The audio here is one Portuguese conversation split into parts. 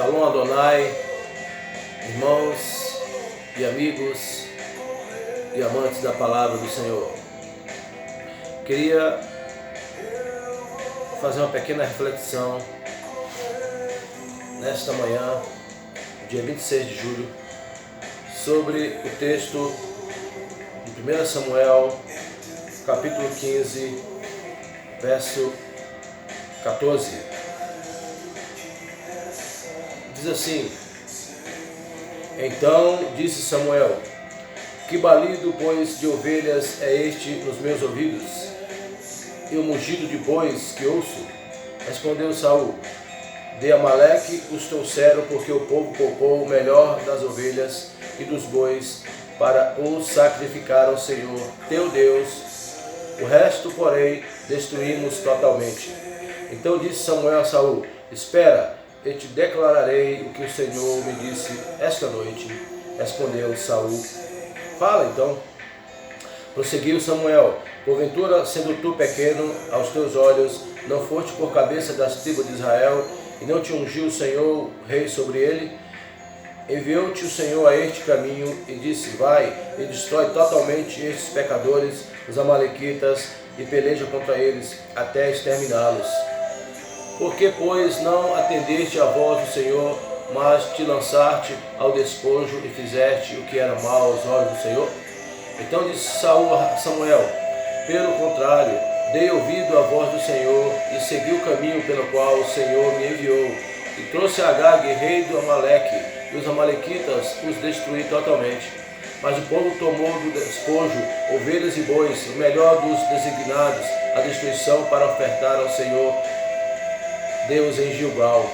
Shalom Adonai, irmãos e amigos e amantes da palavra do Senhor. Queria fazer uma pequena reflexão nesta manhã, dia 26 de julho, sobre o texto de 1 Samuel, capítulo 15, verso 14. Diz assim: Então disse Samuel: Que balido, pois, de ovelhas é este nos meus ouvidos, e o mugido de bois que ouço? Respondeu Saul: De Amaleque os trouxeram, porque o povo poupou o melhor das ovelhas e dos bois para os sacrificar ao Senhor teu Deus. O resto, porém, destruímos totalmente. Então disse Samuel a Saul: Espera, eu te declararei o que o Senhor me disse esta noite. Respondeu Saul: Fala então. Prosseguiu Samuel: Porventura, sendo tu pequeno aos teus olhos, não foste por cabeça das tribos de Israel, e não te ungiu o Senhor rei sobre ele? Enviou-te o Senhor a este caminho e disse: Vai e destrói totalmente estes pecadores, os amalequitas, e peleja contra eles até exterminá-los. Por que, pois, não atendeste à voz do Senhor, mas te lançaste ao despojo e fizeste o que era mal aos olhos do Senhor? Então disse Saul a Samuel: Pelo contrário, dei ouvido à voz do Senhor e segui o caminho pelo qual o Senhor me enviou, e trouxe Agag, rei do Amaleque, e os amalequitas os destruí totalmente. Mas o povo tomou do despojo ovelhas e bois, o melhor dos designados à destruição, para ofertar ao Senhor Deus em Gilgal.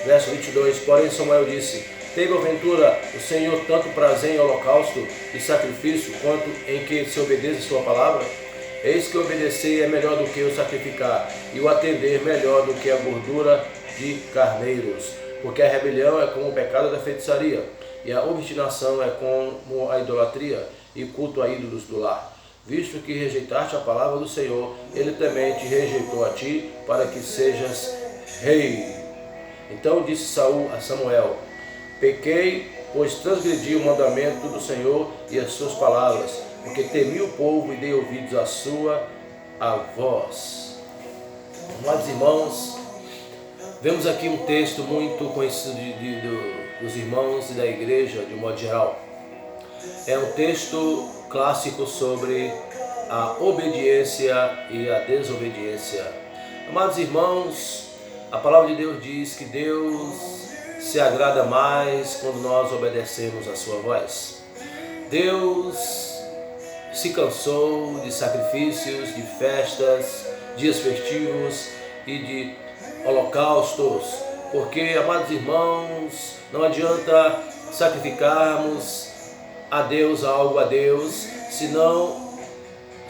Verso 22. Porém Samuel disse: Tem porventura o Senhor tanto prazer em holocausto e sacrifício, quanto em que se obedeça a sua palavra? Eis que obedecer é melhor do que o sacrificar, e o atender melhor do que a gordura de carneiros. Porque a rebelião é como o pecado da feitiçaria, e a obstinação é como a idolatria e culto a ídolos do lar. Visto que rejeitaste a palavra do Senhor, ele também te rejeitou a ti, para que sejas rei. Então disse Saul a Samuel: Pequei, pois transgredi o mandamento do Senhor e as suas palavras, porque temi o povo e dei ouvidos à sua voz. Amados irmãos, vemos aqui um texto muito conhecido dos irmãos e da igreja de um modo geral. É um texto clássico sobre a obediência e a desobediência. Amados irmãos, a palavra de Deus diz que Deus se agrada mais quando nós obedecemos a sua voz. Deus se cansou de sacrifícios, de festas, dias festivos e de holocaustos, porque, amados irmãos, não adianta sacrificarmos algo a Deus, se não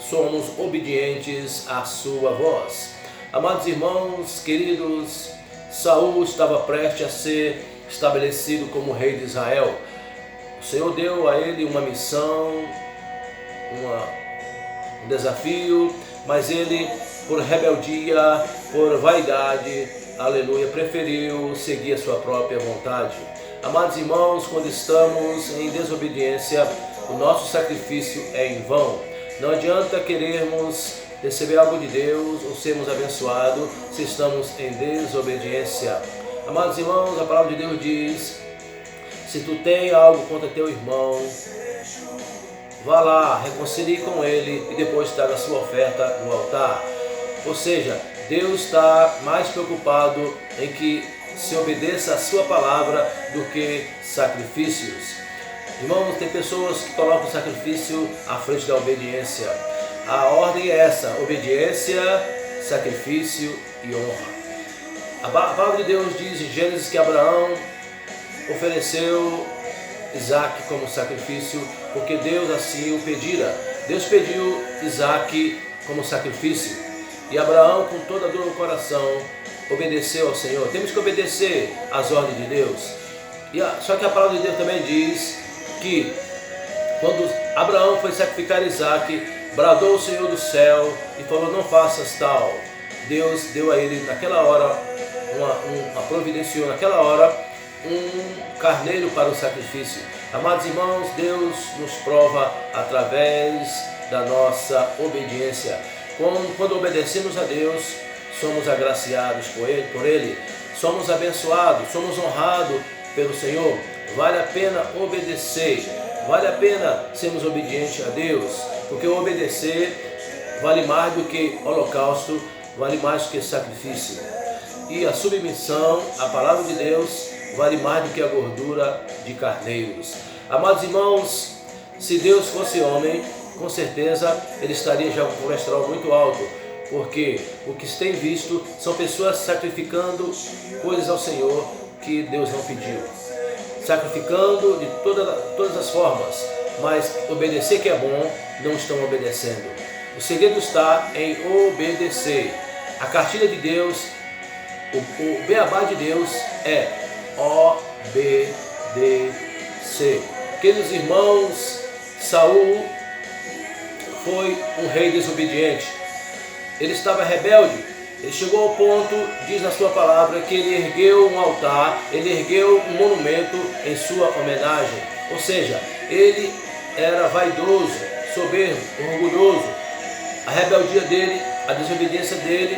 somos obedientes à sua voz. Amados irmãos, queridos, Saul estava prestes a ser estabelecido como rei de Israel. O Senhor deu a ele uma missão, um desafio, mas ele, por rebeldia, por vaidade, aleluia, preferiu seguir a sua própria vontade. Amados irmãos, quando estamos em desobediência, o nosso sacrifício é em vão. Não adianta querermos receber algo de Deus ou sermos abençoados se estamos em desobediência. Amados irmãos, a palavra de Deus diz: se tu tem algo contra teu irmão, vá lá, reconcilie com ele e depois traga a sua oferta no altar. Ou seja, Deus está mais preocupado em que se obedeça a sua palavra do que sacrifícios. Irmãos, tem pessoas que colocam o sacrifício à frente da obediência. A ordem é essa: obediência, sacrifício e honra. A palavra de Deus diz em Gênesis que Abraão ofereceu Isaac como sacrifício, porque Deus assim o pedira. Deus pediu Isaac como sacrifício, e Abraão, com toda a dor no coração, obedeceu ao Senhor. Temos que obedecer às ordens de Deus. Só que a palavra de Deus também diz que quando Abraão foi sacrificar Isaac, bradou o Senhor do céu e falou: não faças tal. Deus deu a ele naquela hora uma providenciou naquela hora um carneiro para o sacrifício. Amados irmãos, Deus nos prova através da nossa obediência. Quando obedecemos a Deus, somos agraciados por Ele, somos abençoados, somos honrados pelo Senhor. Vale a pena obedecer, vale a pena sermos obedientes a Deus, porque obedecer vale mais do que holocausto, vale mais do que sacrifício. E a submissão à palavra de Deus vale mais do que a gordura de carneiros. Amados irmãos, se Deus fosse homem, com certeza Ele estaria já com o colesterol muito alto, porque o que se tem visto são pessoas sacrificando coisas ao Senhor que Deus não pediu. Sacrificando de todas as formas, mas obedecer que é bom, não estão obedecendo. O segredo está em obedecer. A cartilha de Deus, o beabá de Deus é obedecer. Queridos irmãos, Saul foi um rei desobediente. Ele estava rebelde. Ele chegou ao ponto, diz na sua palavra, que ele ergueu um altar, ele ergueu um monumento em sua homenagem. Ou seja, ele era vaidoso, soberbo, orgulhoso. A rebeldia dele, a desobediência dele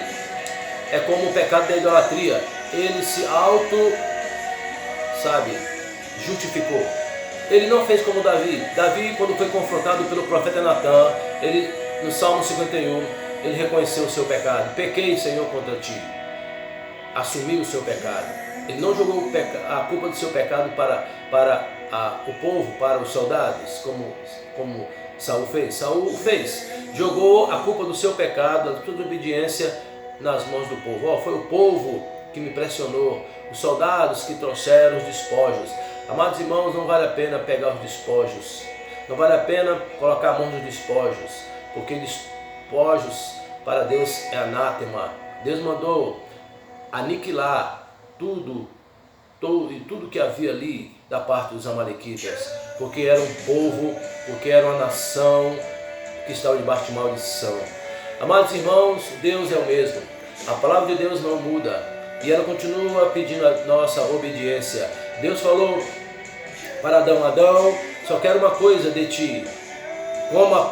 é como o pecado da idolatria. Ele se justificou. Ele não fez como Davi. Davi, quando foi confrontado pelo profeta Natan, ele, no Salmo 51, ele reconheceu o seu pecado. Pequei, Senhor, contra ti. Assumiu o seu pecado. Ele não jogou a culpa do seu pecado para o povo, para os soldados, como Saul fez. Saul fez. Jogou a culpa do seu pecado, da sua obediência, nas mãos do povo. Foi o povo que me pressionou, os soldados que trouxeram os despojos. Amados irmãos, não vale a pena pegar os despojos. Não vale a pena colocar a mão nos despojos, porque despojos para Deus é anátema. Deus mandou aniquilar tudo que havia ali da parte dos amalequitas, porque era um povo, porque era uma nação que estava debaixo de maldição. Amados irmãos, Deus é o mesmo. A palavra de Deus não muda e ela continua pedindo a nossa obediência. Deus falou para Adão: Adão, só quero uma coisa de ti, coma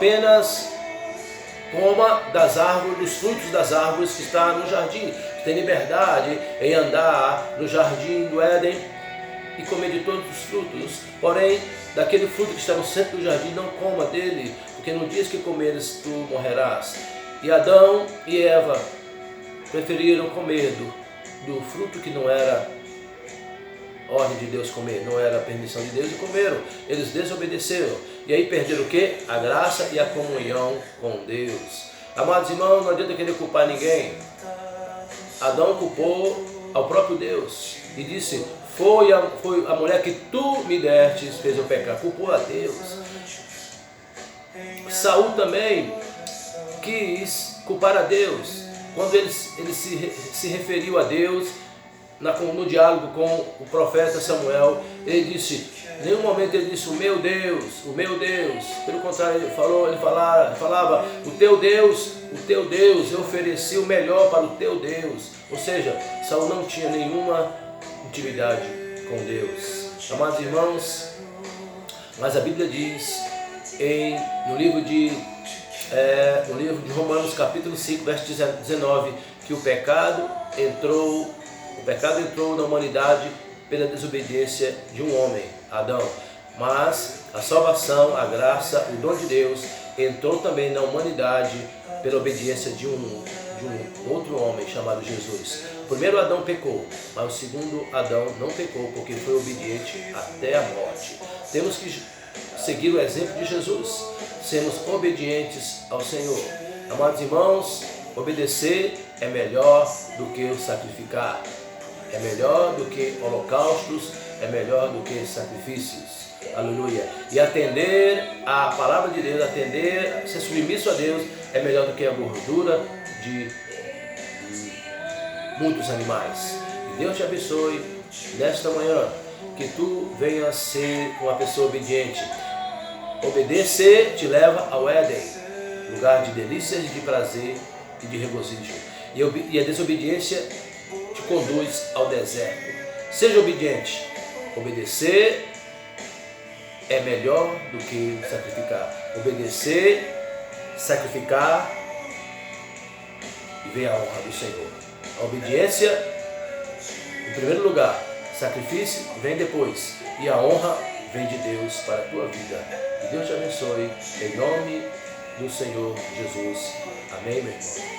das árvores, dos frutos das árvores que está no jardim. Tem liberdade em andar no jardim do Éden e comer de todos os frutos. Porém, daquele fruto que está no centro do jardim, não coma dele, porque no dia que comeres, tu morrerás. E Adão e Eva preferiram comer do fruto que não era ordem de Deus comer, não era permissão de Deus, e comeram. Eles desobedeceram. E aí perderam o quê? A graça e a comunhão com Deus. Amados irmãos, não adianta querer culpar ninguém. Adão culpou ao próprio Deus e disse: foi a mulher que tu me destes, fez eu pecar. Culpou a Deus. Saul também quis culpar a Deus. Quando ele se referiu a Deus no diálogo com o profeta Samuel, ele disse, em nenhum momento ele disse o meu Deus, pelo contrário, ele falava, o teu Deus, eu ofereci o melhor para o teu Deus. Ou seja, Saul não tinha nenhuma intimidade com Deus. Amados irmãos, mas a Bíblia diz no livro de Romanos capítulo 5, verso 19, que o pecado entrou na humanidade pela desobediência de um homem, Adão. Mas a salvação, a graça, o dom de Deus entrou também na humanidade pela obediência de um outro homem chamado Jesus. O primeiro Adão pecou, mas o segundo Adão não pecou, porque foi obediente até a morte. Temos que seguir o exemplo de Jesus, sermos obedientes ao Senhor. Amados irmãos, obedecer é melhor do que o sacrificar. É melhor do que holocaustos, é melhor do que sacrifícios. Aleluia. E atender à palavra de Deus, ser submisso a Deus, é melhor do que a gordura de muitos animais. Que Deus te abençoe nesta manhã, que tu venhas ser uma pessoa obediente. Obedecer te leva ao Éden, lugar de delícias, de prazer e de regozijo. E a desobediência te conduz ao deserto. Seja obediente. Obedecer é melhor do que sacrificar. Obedecer, sacrificar, e vem a honra do Senhor. A obediência, em primeiro lugar, sacrifício vem depois, e a honra vem de Deus para a tua vida. Que Deus te abençoe, em nome do Senhor Jesus. Amém, meu irmão.